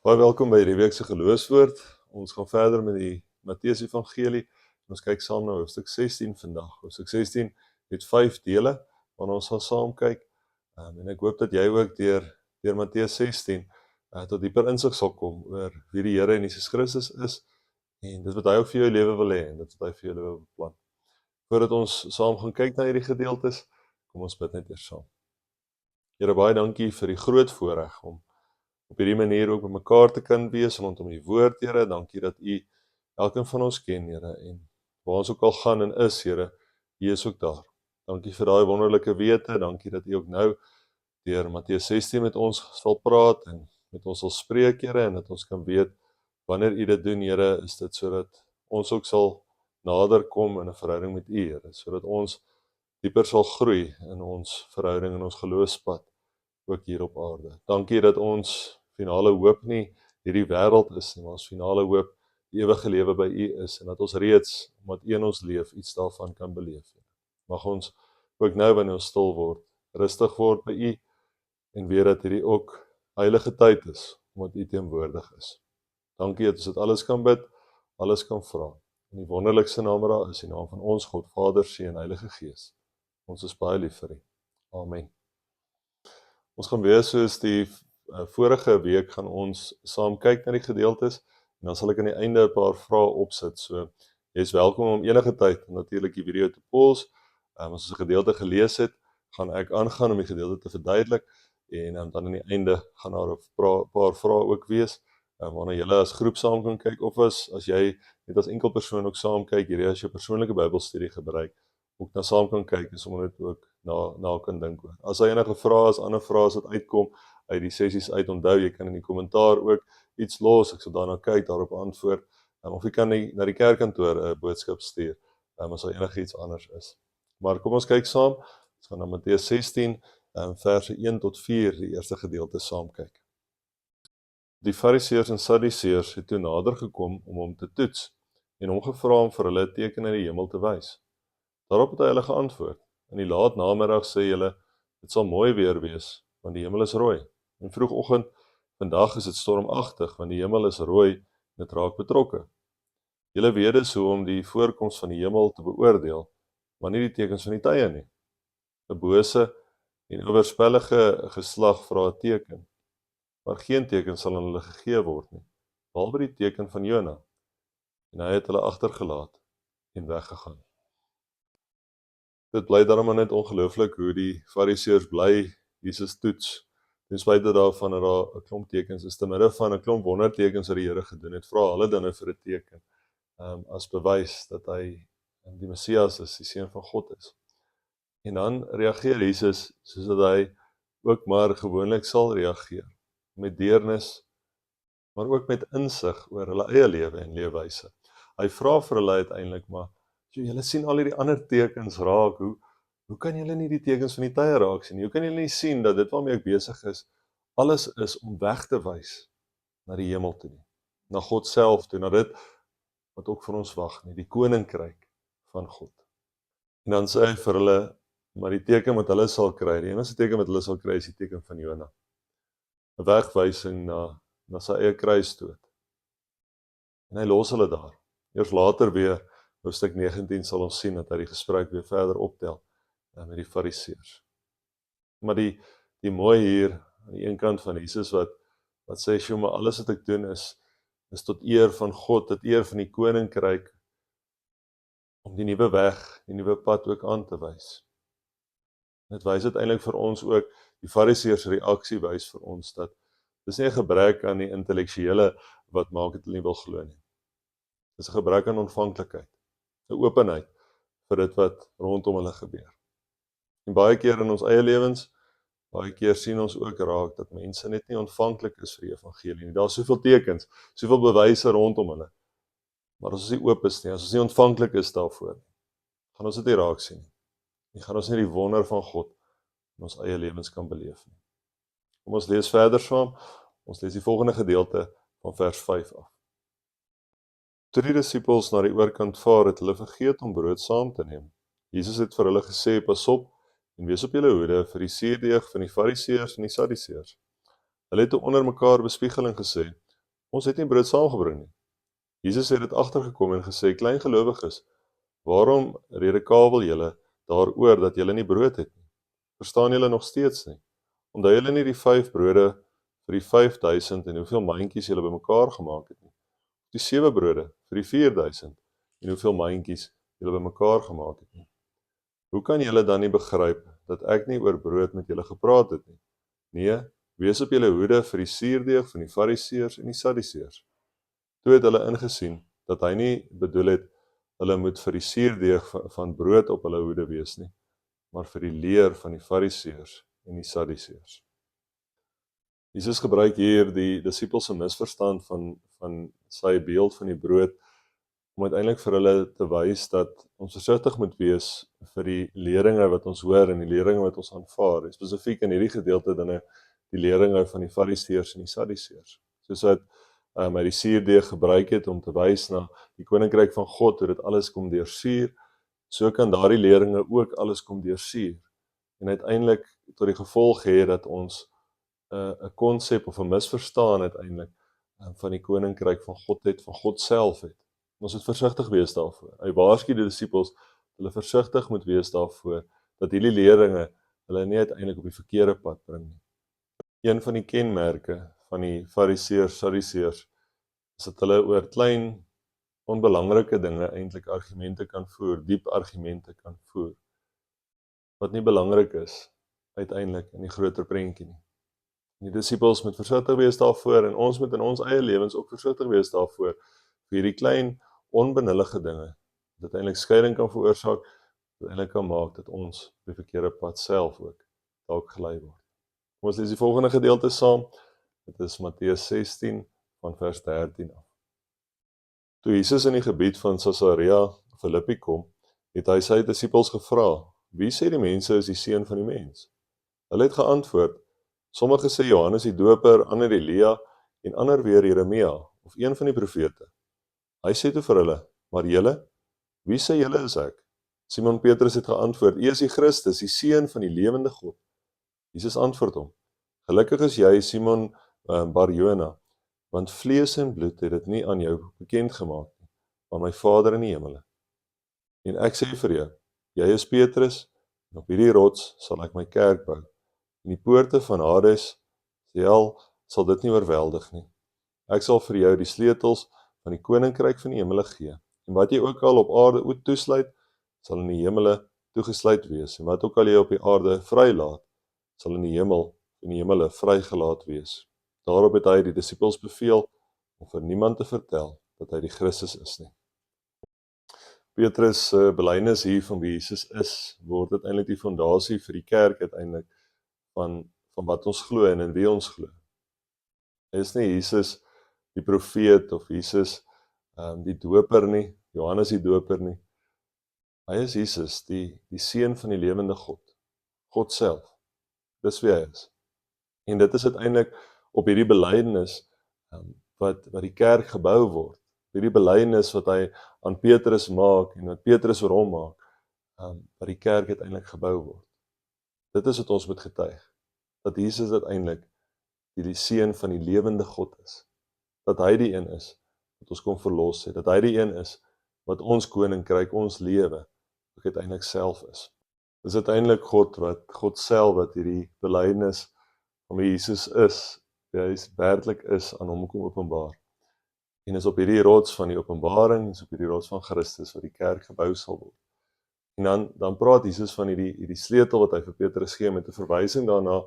Baie welkom by hierdie week se geloofswoord. Ons gaan verder met die Matteus Evangelie. Ons kyk saam na hoofstuk 16 vandag. Hoofstuk 16 het 5 dele waarna ons gaan saam kyk. En ek hoop dat jy ook deur Matteus 16 tot dieper insig sal kom oor wie die Here en Jesus Christus is en dit wat hy ook vir jou lewe wil hê en dit wat hy vir jou lewe beplan. Voordat ons saam gaan kyk na hierdie gedeeltes, kom ons bid net eers saam. Here, baie dankie vir die groot voorreg om op hierdie manier ook met mekaar te kan wees rondom die woord, Here. Dankie dat U elkeen van ons ken, Here, en waar ons ook al gaan en is, Here, U is ook daar. Dankie vir daai wonderlike wete, dankie dat U ook nou deur Matteus 16 met ons sal praat en met ons sal spreek, Here, en dat ons kan weet wanneer U dit doen, Here, is dit sodat ons ook sal nader kom in 'n verhouding met U, Here, sodat ons dieper sal groei in ons verhouding en ons geloofspad ook hier op aarde. Dankie dat ons finale hoop nie hierdie wêreld is nie, maar ons finale hoop die ewige lewe by U is en dat ons reeds, omdat U in ons leef, iets daarvan kan beleef. Mag ons ook nou wanneer ons stil word, rustig word by U en weet dat hierdie ook heilige tyd is, omdat U teenwoordig is. Dankie dat ons dit alles kan bid, alles kan vra. In die wonderlikste naam daar is, in die naam van ons God, Vader, Seun en Heilige Gees. Ons is baie lief vir U. Amen. Ons gaan weer soos die vorige week gaan ons saam kyk na die gedeeltes en dan sal ek aan die einde 'n paar vrae opsit. So jy is welkom om enige tyd natuurlik die video te pause. As ons 'n gedeelte gelees het, gaan ek aangaan om die gedeelte te verduidelik en dan aan die einde gaan daar 'n paar vrae ook wees waarna julle as groep saam kan kyk of as jy net as enkel persoon ook saam kyk, hierdie as jou persoonlike Bybelstudie gebruik, ook na saam kan kyk en sommer net ook na kan dink oor. As daar enige vrae is, ander vrae as wat uitkom uit die sessies uit, onthou, jy kan in die kommentaar ook iets los, ek sal daarna kyk, daarop antwoord, of jy kan na die kerkkantoor 'n boodskap stuur, as daar enigiets anders is. Maar kom ons kyk saam, ons gaan na Matteus 16, verse 1 tot 4, die eerste gedeelte saam kyk. Die Fariseërs en Sadduseërs het toe nader gekom om hom te toets, en hom gevra om vir hulle 'n teken uit die hemel te wys. Daarop het hy hulle geantwoord: in die laat namiddag sê julle, dit sal mooi weer wees, want die hemel is rooi. En vroegoggend, vandag is dit stormagtig, want die hemel is rooi en dit raak betrokke. Julle weet dus hoe om die voorkoms van die hemel te beoordeel, maar nie die tekens van die tye nie. 'n Bose en oorspellige geslag vra 'n teken, maar geen teken sal aan hulle gegee word nie, behalwe die teken van Jona. En hy het hulle agtergelaat en weggegaan. Dit bly daarom net ongelooflik hoe die Fariseërs bly Jesus toets. Ten spyte daarvan dat daar 'n klomp tekens is, te midde van 'n klomp wondertekens wat die Here gedoen het, vra hulle dan nou vir 'n teken, as bewys dat hy die Messias is, die Seun van God is. En dan reageer Jesus soos dat hy ook maar gewoonlik sal reageer, met deernis, maar ook met insig oor hulle eie lewe en leefwyse. Hy vra vir hulle uiteindelik, maar julle sien al hierdie ander tekens raak, hoe kan julle nie die tekens van die tye raak sien nie? Hoe kan julle nie sien dat dit waarmee ek besig is, alles is om weg te wys na die hemel toe nie, na God self toe, na dit wat ook vir ons wag nie, die koninkryk van God. En dan sê hy vir hulle, maar die teken wat hulle sal kry, die enigste teken wat hulle sal kry is die teken van Jona. 'n Wegwysing na sy eie kruisdood. En hy los hulle daar. Eers later weer, hoofstuk 19 sal ons sien dat hy die gesprek weer verder optel met die Fariseërs. Maar die mooi hier aan die een kant van Jesus wat sê, "Sjoe, maar alles wat ek doen is tot eer van God, tot eer van die koninkryk, om die nuwe weg, die nuwe pad ook aan te wys." Dit wys uiteindelik vir ons ook, die Fariseërs reaksie wys vir ons dat dis nie 'n gebrek aan die intellektuele wat maak dit hulle nie wil glo nie. Dis 'n gebrek aan ontvanklikheid, 'n openheid vir dit wat rondom hulle gebeur. En baie keer in ons eie lewens, baie keer sien ons ook raak dat mense net nie ontvanklik is vir die evangelie nie. Daar's soveel tekens, soveel bewyse rondom hulle. Maar as ons nie oop is nie, as ons nie ontvanklik is daarvoor nie, gaan ons dit nie raak sien nie. En gaan ons nie die wonder van God in ons eie lewens kan beleef nie. Kom ons lees verder saam. Ons lees die volgende gedeelte van vers 5 af. Toe die disippels na die oorkant vaar, het hulle vergeet om brood saam te neem. Jesus het vir hulle gesê, pas op en wees op julle hoede vir die suurdeeg van die Fariseërs en die Sadduseërs. Hulle het onder mekaar bespiegeling gesê, Ons het nie brood saamgebring nie. Jesus het dit agtergekom en gesê, klein gelowiges, waarom redekabel julle daaroor dat julle nie brood het nie? Verstaan julle nog steeds nie? Onthou julle nie die 5 brode vir die 5000 en hoeveel mandjies julle bymekaar gemaak het nie? Die 7 brode vir die 4000 en hoeveel mandjies julle bymekaar gemaak het nie? Hoe kan julle dan nie begryp dat ek nie oor brood met julle gepraat het nie? Nee, wees op julle hoede vir die suurdeeg van die Fariseërs en die Sadduseërs. Toe het hulle ingesien dat hy nie bedoel het hulle moet vir die suurdeeg van brood op hulle hoede wees nie, maar vir die leer van die Fariseërs en die Sadduseërs. Jesus gebruik hier die disippels se misverstand van sy beeld van die brood om uiteindelik vir hulle te wys dat ons versigtig moet wees vir die leringe wat ons hoor en die leringe wat ons aanvaar. Spesifiek in hierdie gedeelte dan die leringe van die Fariseërs en die Sadduseërs. Soos wat hy die suurdeeg gebruik het om te wys na die koninkryk van God, hoe dit alles kom deur suur, so kan daardie leringe ook alles kom deur suur. En uiteindelik tot die gevolg hê dat ons 'n konsep of 'n misverstaan uiteindelik van die koninkryk van God het, van God self het. Ons moet versigtig wees daarvoor. Hy waarsku die disippels, hulle versigtig moet wees daarvoor, dat hierdie leringe hulle nie uiteindelik op die verkeerde pad bring nie. Een van die kenmerke van die Fariseërs, Sadduseërs, is dat hulle oor klein, onbelangrike dinge eintlik argumente kan voer, diep argumente kan voer, wat nie belangrik is, uiteindelik in die groter prentjie nie. En die disippels moet versigtig wees daarvoor, en ons moet in ons eie lewens ook versigtig wees daarvoor, vir hierdie klein, onbenullige dinge, wat eintlik skeiding kan veroorsaak, wat eintlik kan maak dat ons op die verkeerde pad self ook dalk gelei word. Kom ons lees die volgende gedeelte saam. Dit is Matteus 16 van vers 13 af. Toe Jesus in die gebied van Caesarea Philippi kom, het hy sy disippels gevra, wie sê die mense is die seun van die mens? Hulle het geantwoord, sommige sê Johannes die Doper, ander Elia en ander weer Jeremia of een van die profete. Hy sê toe vir hulle, maar julle, wie sê julle is ek? Simon Petrus het geantwoord, U is die Christus, die seun van die lewende God. Jesus antwoord hom, gelukkig is jy Simon Bar-Jona, want vlees en bloed het dit nie aan jou bekend gemaak nie, maar my Vader in die hemele. En ek sê vir jou, jy is Petrus, en op hierdie rots sal ek my kerk bou, en die poorte van Hades, hel, sal dit nie oorweldig nie. Ek sal vir jou die sleutels van die koninkryk van die hemele gee, en wat jy ook al op aarde toesluit, sal in die hemele toegesluit wees, en wat ook al jy op die aarde vrylaat, sal in die hemele vrygelaat wees. Daarop het hy die disippels beveel om vir niemand te vertel dat hy die Christus is nie. Petrus se belydenis hier van wie Jesus is, word uiteindelik die fondasie vir die kerk uiteindelik van wat ons glo en in wie ons glo. Hy is nie Jesus die profeet of Jesus die doper nie, Johannes die doper nie. Hy is Jesus, die seun van die lewende God, God self. Dis wie hy is. En dit is uiteindelik op hierdie belydenis wat die kerk gebou word. Hierdie belydenis wat hy aan Petrus maak en wat Petrus oor hom maak, wat die kerk uiteindelik gebou word. Dit is wat ons moet getuig, dat Jesus uiteindelik die seun van die lewende God is. Dat hy die een is wat ons kom verlos het, dat hy die een is wat ons koninkryk, ons lewe ook uiteindelik self is. Dis uiteindelik God self wat hierdie belydenis van wie Jesus is, wie hy werklik is, aan hom kom openbaar. En is op hierdie rots van die openbaring, is op hierdie rots van Christus wat die kerk gebou sal word. En dan praat Jesus van hierdie sleutel wat hy vir Petrus gee met 'n verwysing daarna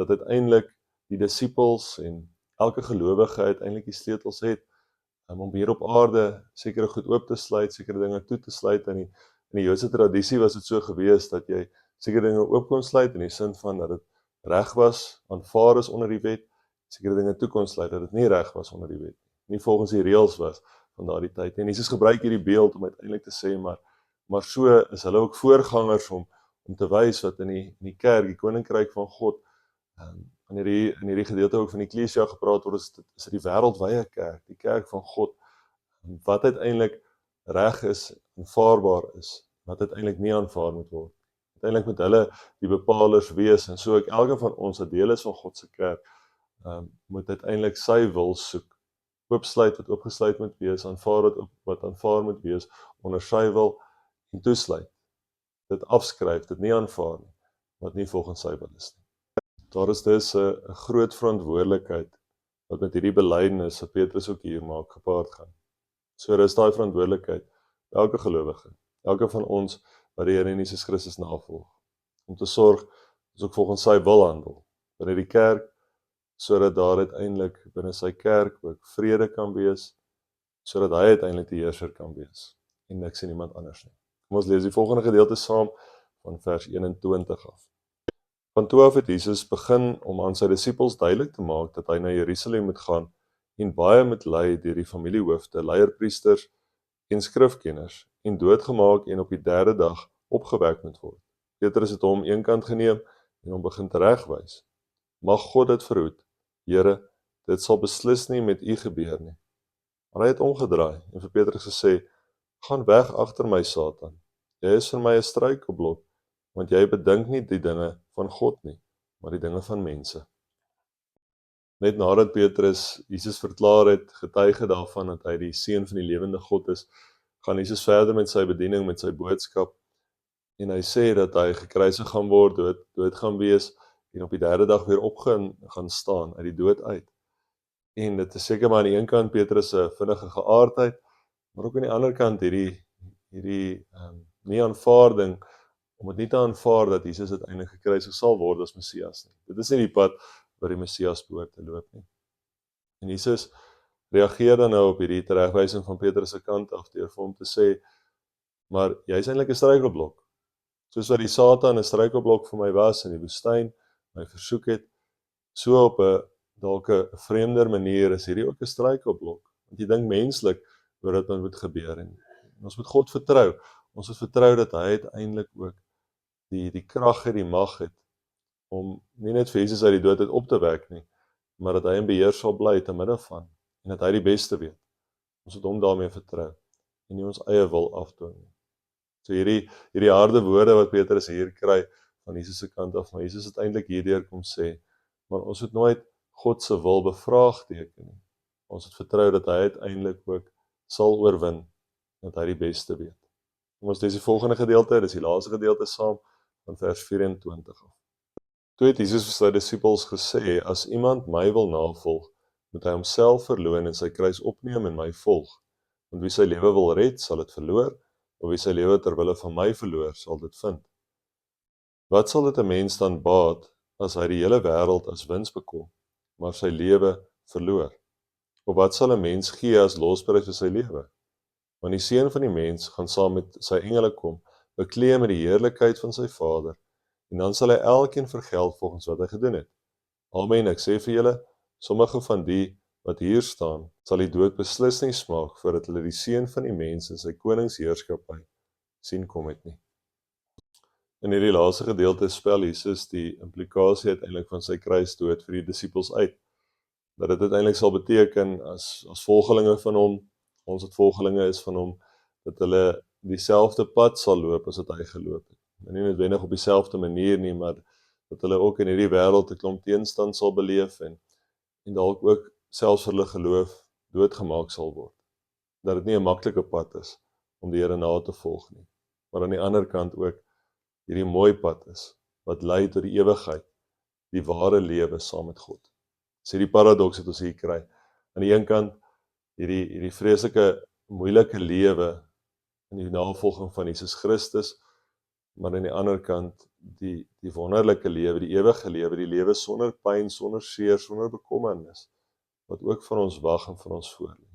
dat uiteindelik die disippels en elke gelowige uiteindelik die sleutels het om hier op aarde sekere goed oop te sluit, sekere dinge toe te sluit. In die Joodse tradisie was dit so gewees dat jy sekere dinge oop kon sluit in die sin van dat dit reg was, aanvaar is onder die wet, sekere dinge toe kon sluit dat dit nie reg was onder die wet, nie volgens die reëls was van daardie tyd. En Jesus gebruik hierdie beeld om uiteindelik te sê, maar so is hulle ook voorgangers om te wys wat in die kerk, die koninkryk van God, in hierdie gedeelte ook van die Eklesia gepraat word, is dit die wêreldwye kerk, die kerk van God, wat uiteindelik reg is, aanvaarbaar is, wat uiteindelik nie aanvaar moet word. Uiteindelik moet hulle die bepalers wees, en so ook elke van ons wat deel is van God se kerk, moet uiteindelik sy wil soek, oopsluit wat oopgesluit moet wees, aanvaar wat aanvaar moet wees, onder sy wil en toesluit. Dit afskryf, dit nie aanvaar nie, wat nie volgens sy wil is nie. Daar is dus 'n groot verantwoordelikheid wat met hierdie belydenis wat Petrus ook hier maak gepaard gaan. So is daai verantwoordelikheid elke gelowige, elke van ons wat die Here Jesus Christus navolg, om te sorg ons ook volgens sy wil handel binne die kerk, sodat daar uiteindelik binne sy kerk ook vrede kan wees, sodat hy uiteindelik die heerser kan wees en niks en niemand anders nie. Kom ons lees die volgende gedeelte saam van vers 21 af. Van toe af het Jesus begin om aan sy disippels duidelik te maak dat hy na Jerusalem moet gaan en baie moet ly deur die familiehoofde, leierpriesters en skrifkenners en doodgemaak en op die 3de dag opgewek moet word. Petrus het hom eenkant geneem en hom begin teregwys. Mag God dit verhoed, Here, dit sal beslis nie met u gebeur nie. Maar hy het omgedraai en vir Petrus gesê, gaan weg agter my, Satan. Jy is vir my 'n struikelblok, want jy bedink nie die dinge van God nie, maar die dinge van mense. Net nadat Petrus Jesus verklaar het, getuig daarvan dat hy die seun van die lewende God is, gaan Jesus verder met sy bediening, met sy boodskap, en hy sê dat hy gekruisig gaan word, dood gaan wees, en op die 3de dag weer gaan staan, uit die dood uit. En dit is seker maar aan die een kant Petrus se vinnige geaardheid, maar ook aan die ander kant hierdie nie aanvaarding, om dit nie te aanvaar dat Jesus uiteindelik gekruisig sal word as Messias nie. Dit is nie die pad wat die Messias behoort te loop nie. En Jesus reageer dan nou op hierdie teregwysing van Petrus se kant af, deur vir hom te sê, maar jy is eintlik 'n struikelblok. Soos wat die Satan 'n struikelblok vir my was in die woestyn, my versoek het, so op 'n dalk 'n vreemder manier is hierdie ook 'n struikelblok. Want jy dink menslik oor dit moet gebeur en ons moet God vertrou. Ons moet vertrou dat hy uiteindelik ook die krag en die mag het om nie net vir Jesus uit die dood uit op te wek nie, maar dat hy in beheer sal bly te midde van en dat hy die beste weet. Ons moet hom daarmee vertrou en nie ons eie wil afdwing nie. So hierdie harde woorde wat Petrus hier kry van Jesus se kant af, maar Jesus het eintlik hierdeur kom sê, maar ons moet nooit God se wil bevraagteken nie. Ons moet vertrou dat hy uiteindelik ook sal oorwin, dat hy die beste weet. Kom ons lees die volgende gedeelte, dis die laaste gedeelte saam, van vers 24 af. Toe het Jesus vir sy disippels gesê, as iemand my wil navolg, moet hy homself verloon en sy kruis opneem en my volg. Want wie sy lewe wil red, sal dit verloor, of wie sy lewe ter wille van my verloor, sal dit vind. Wat sal dit 'n mens dan baat, as hy die hele wêreld as wins bekom, maar sy lewe verloor? Of wat sal 'n mens gee as losprys vir sy lewe? Want die seun van die mens gaan saam met sy engele kom, bekleed met die heerlikheid van sy Vader, en dan sal hy elkeen vergeld volgens wat hy gedoen het. Amen, ek sê vir julle, sommige van die wat hier staan, sal die dood beslis nie smaak, voordat hulle die seun van die mens in sy koningsheerskappy sien kom het nie. In hierdie laaste gedeelte spel Jesus die implikasie uiteindelik van sy kruisdood vir die disippels uit. Dat dit uiteindelik sal beteken as volgelinge van hom, ons wat volgelinge is van hom, dat hulle dieselfde pad sal loop as wat hy geloop het. En nie noodwendig op dieselfde manier nie, maar dat hulle ook in hierdie wêreld 'n klomp teenstand sal beleef en dalk ook selfs vir hulle geloof doodgemaak sal word. Dat dit nie 'n maklike pad is om die Here na te volg nie, maar aan die ander kant ook hierdie mooi pad is, wat lei tot die ewigheid, die ware lewe saam met God. Dis hierdie paradoks wat ons hier kry. Aan die een kant, hierdie vreeslike, moeilike lewe in die navolging van Jesus Christus, maar aan die ander kant, die wonderlike lewe, die ewige lewe, die lewe sonder pyn, sonder seer, sonder bekommernis, wat ook vir ons wag en vir ons voorlê.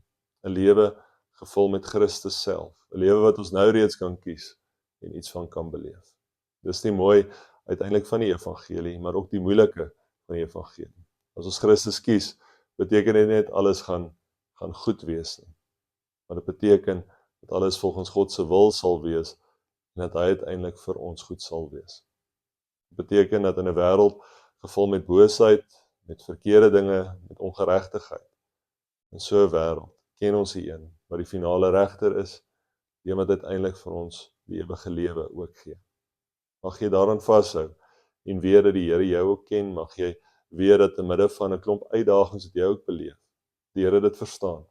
'n Lewe gevul met Christus self, 'n lewe wat ons nou reeds kan kies en iets van kan beleef. Dis nie mooi uiteindelik van die evangelie, maar ook die moeilike van die evangelie. As ons Christus kies, beteken dit net alles gaan goed wees nie. Maar dit beteken dat alles volgens God se wil sal wees en dat hy uiteindelik vir ons goed sal wees. Dit beteken dat in 'n wêreld gevul met boosheid, met verkeerde dinge, met ongeregtigheid, in so 'n wêreld ken ons die een wat die finale regter is, die wat uiteindelik vir ons die ewige lewe ook gee. Mag jy daaraan vashou en weet dat die Here jou ook ken, mag jy weet dat in midde van 'n klomp uitdagings wat jy ook beleef, die Here dit verstaan,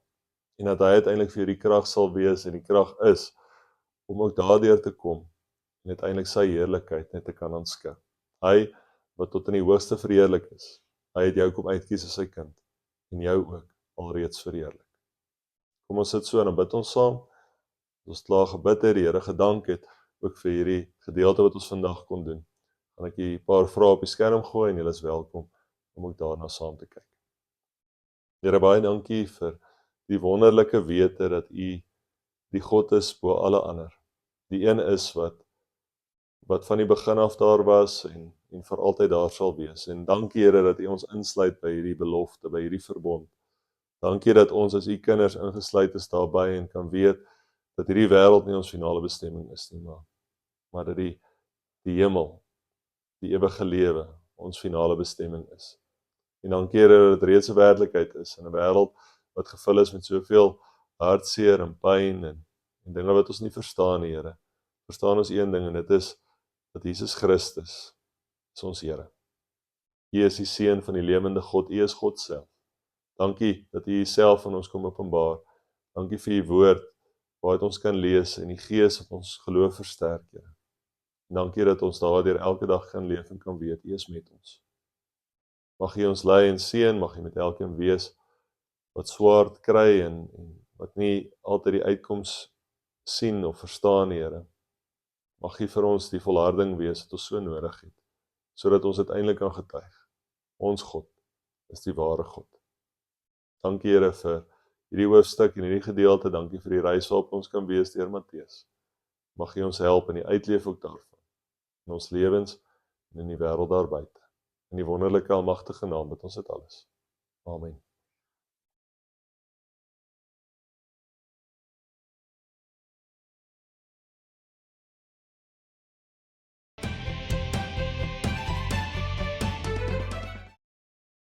en dat hy uiteindelik vir jou die krag sal wees, en die krag is, om ook daardeur te kom, en uiteindelik sy heerlikheid net te kan aanskou. Hy, wat tot in die hoogste verheerlik is, hy het jou kom uitkies as sy kind, en jou ook alreeds verheerlik. Kom ons sit so en dan bid ons saam. As ons klaar gebid het, die Here gedank het, ook vir hierdie gedeelte wat ons vandag kon doen, gaan ek hier 'n paar vrae op die skerm gooi, en julle is welkom om ook daarna saam te kyk. Here, baie dankie vir die wonderlike wete dat U die God is bo alle ander. Die een is wat van die begin af daar was en vir altyd daar sal wees. En dankie Here dat U ons insluit by hierdie belofte, by hierdie verbond. Dankie dat ons as U kinders ingesluit is daarbey en kan weet dat hierdie wêreld nie ons finale bestemming is nie, maar dat die hemel, die ewige lewe, ons finale bestemming is. En dankie Here dat dit reeds 'n werklikheid is in 'n wêreld wat gevul is met soveel hartseer en pyn en dinge wat ons nie verstaan nie, Here. Verstaan ons een ding, en dit is dat Jesus Christus is ons Here. U is die Seun van die lewende God, U is God self. Dankie dat U Uself aan ons kom openbaar. Dankie vir U woord, waaruit ons kan lees, en die Gees wat ons geloof versterk, Here. En dankie dat ons daardeur elke dag kan leef en kan weet, U is met ons. Mag U ons lei en seën, mag U met elkeen wees wat swaar kry en wat nie altyd die uitkoms sien of verstaan, Here. Mag U vir ons die volharding wees wat ons so nodig het, sodat ons uiteindelik kan getuig. Ons God is die ware God. Dankie Here vir hierdie hoofstuk en hierdie gedeelte, dankie vir die reis waarop ons kan wees deur Matteus. Mag U ons help in die uitleef ook daarvan, in ons lewens en in die wêreld daar buite. In die wonderlike almagtige naam bid ons dit alles. Amen.